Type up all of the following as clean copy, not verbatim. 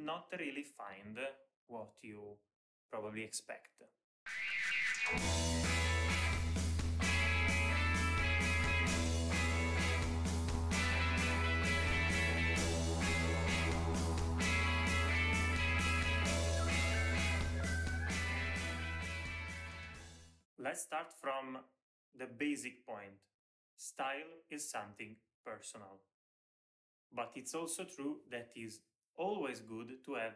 not really find what you probably expect. Let's start from the basic point. Style is something personal. But it's also true that it's always good to have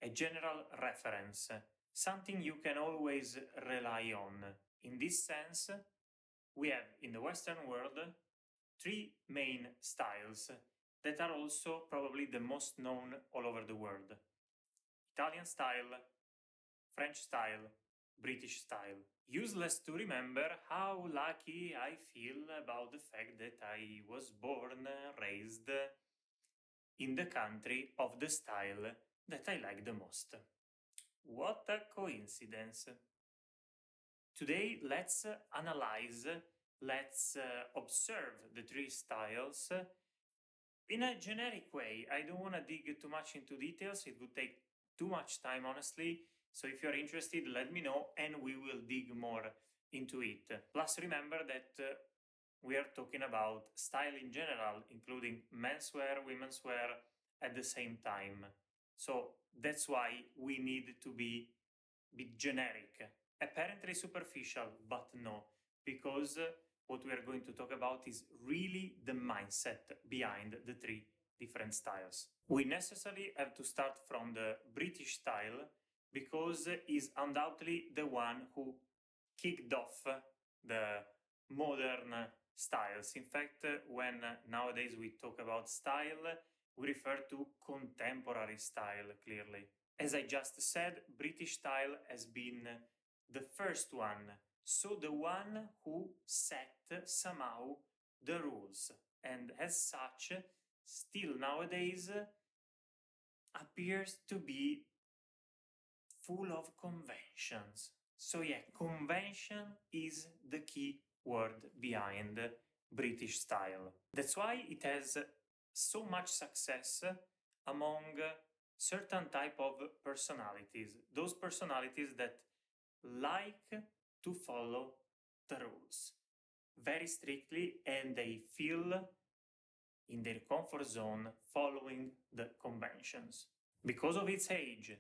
a general reference, something you can always rely on. In this sense, we have in the Western world 3 main styles that are also probably the most known all over the world. Italian style, French style, British style. Useless to remember how lucky I feel about the fact that I was born, raised in the country of the style that I like the most. What a coincidence! Today let's analyze, let's observe the 3 styles in a generic way. I don't want to dig too much into details, it would take too much time honestly. So if you're interested, let me know and we will dig more into it. Plus remember that we are talking about style in general, including menswear, women's wear at the same time. So that's why we need to be generic. Apparently superficial, but no, because what we are going to talk about is really the mindset behind the 3 different styles. We necessarily have to start from the British style, because is undoubtedly the one who kicked off the modern styles. In fact, when nowadays we talk about style, we refer to contemporary style, clearly. As I just said, British style has been the first one, so the one who set somehow the rules, and as such, still nowadays appears to be full of conventions. So yeah, convention is the key word behind British style. That's why it has so much success among certain type of personalities. Those personalities that like to follow the rules very strictly and they feel in their comfort zone following the conventions. Because of its age,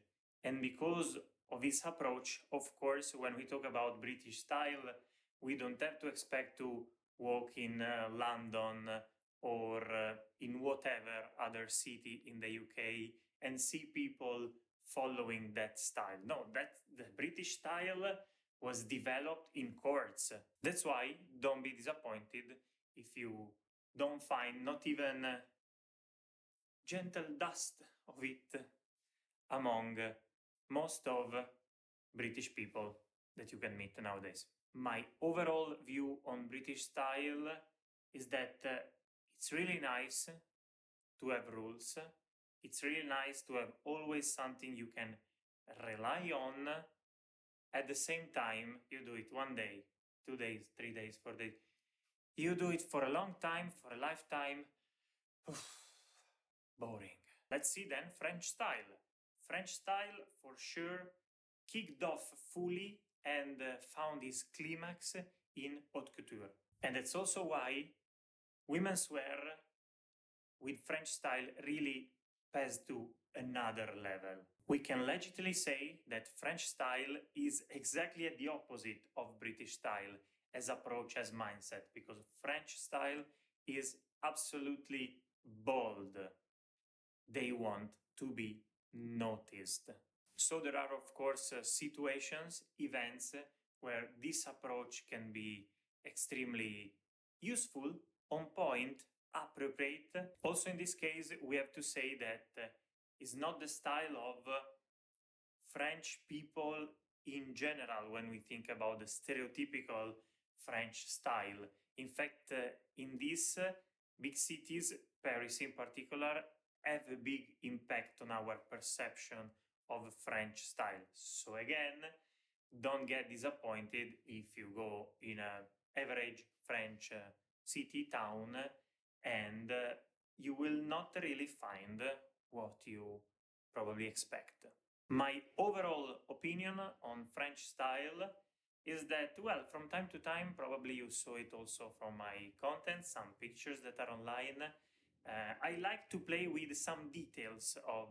and because of its approach, of course, when we talk about British style, we don't have to expect to walk in London or in whatever other city in the UK and see people following that style. No, the British style was developed in courts. That's why don't be disappointed if you don't find not even gentle dust of it among most of British people that you can meet nowadays. My overall view on British style is that it's really nice to have rules. It's really nice to have always something you can rely on. At the same time, you do it 1 day, 2 days, 3 days, 4 days. You do it for a long time, for a lifetime. Boring. Let's see then French style. French style, for sure, kicked off fully and found its climax in haute couture. And that's also why women's wear with French style really passed to another level. We can legitimately say that French style is exactly at the opposite of British style as approach, as mindset, because French style is absolutely bold. They want to be noticed. So there are, of course, situations, events where this approach can be extremely useful, on point, appropriate. Also in this case, we have to say that it's not the style of French people in general when we think about the stereotypical French style. In fact, in these big cities, Paris in particular, have a big impact on our perception of French style. So again, don't get disappointed if you go in an average French city, town, and you will not really find what you probably expect. My overall opinion on French style is that, well, from time to time, probably you saw it also from my content, some pictures that are online. I like to play with some details of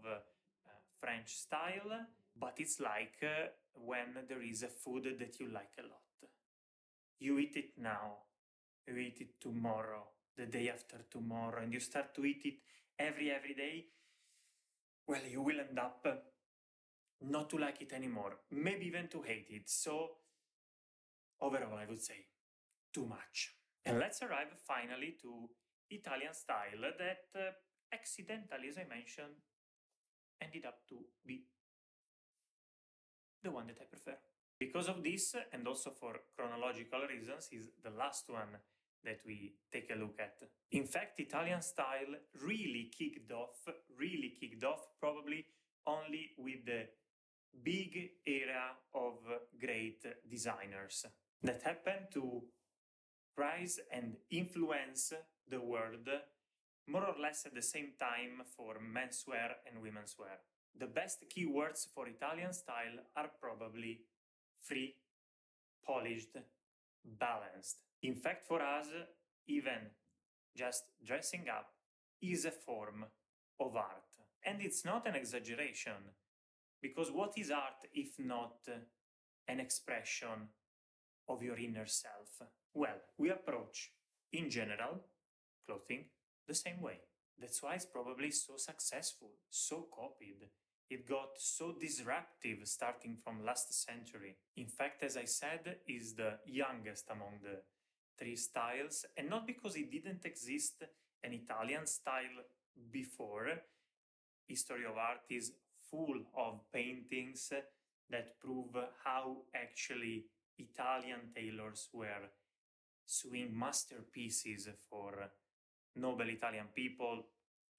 French style, but it's like when there is a food that you like a lot. You eat it now, you eat it tomorrow, the day after tomorrow, and you start to eat it every day. Well, you will end up not to like it anymore, maybe even to hate it. So overall, I would say too much. And let's arrive finally to Italian style that accidentally, as I mentioned, ended up to be the one that I prefer. Because of this, and also for chronological reasons, is the last one that we take a look at. In fact, Italian style really kicked off probably only with the big era of great designers that happened to rise and influence the world more or less at the same time for menswear and womenswear. The best keywords for Italian style are probably free, polished, balanced. In fact, for us, even just dressing up is a form of art. And it's not an exaggeration, because what is art if not an expression of your inner self? Well, we approach, in general, clothing the same way. That's why it's probably so successful, so copied. It got so disruptive starting from last century. In fact, as I said, is the youngest among the three styles, and not because it didn't exist an Italian style before. History of art is full of paintings that prove how actually Italian tailors were sewing masterpieces for noble Italian people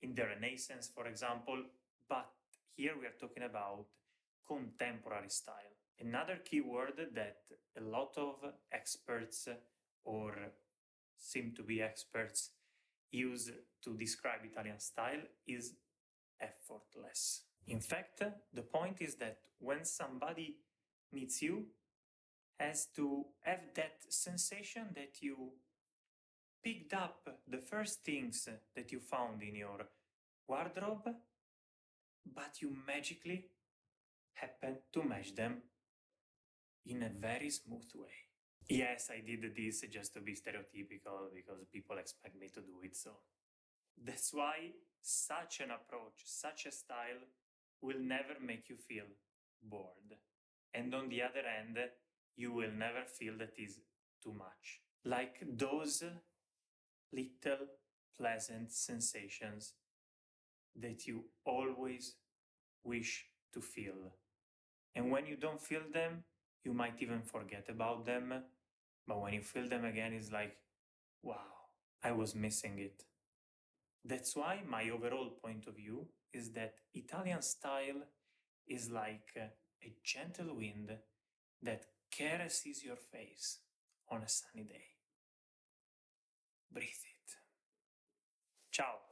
in the Renaissance, for example, but here we are talking about contemporary style. Another keyword that a lot of experts or seem to be experts use to describe Italian style is effortless. In fact, the point is that when somebody meets you, has to have that sensation that you picked up the first things that you found in your wardrobe, but you magically happen to match them in a very smooth way. Yes, I did this just to be stereotypical because people expect me to do it, so that's why such an approach, such a style will never make you feel bored. And on the other end, you will never feel that is too much. Like those little pleasant sensations that you always wish to feel. And when you don't feel them, you might even forget about them. But when you feel them again, it's like, wow, I was missing it. That's why my overall point of view is that Italian style is like a gentle wind that caresses your face on a sunny day. Breathe it. Ciao!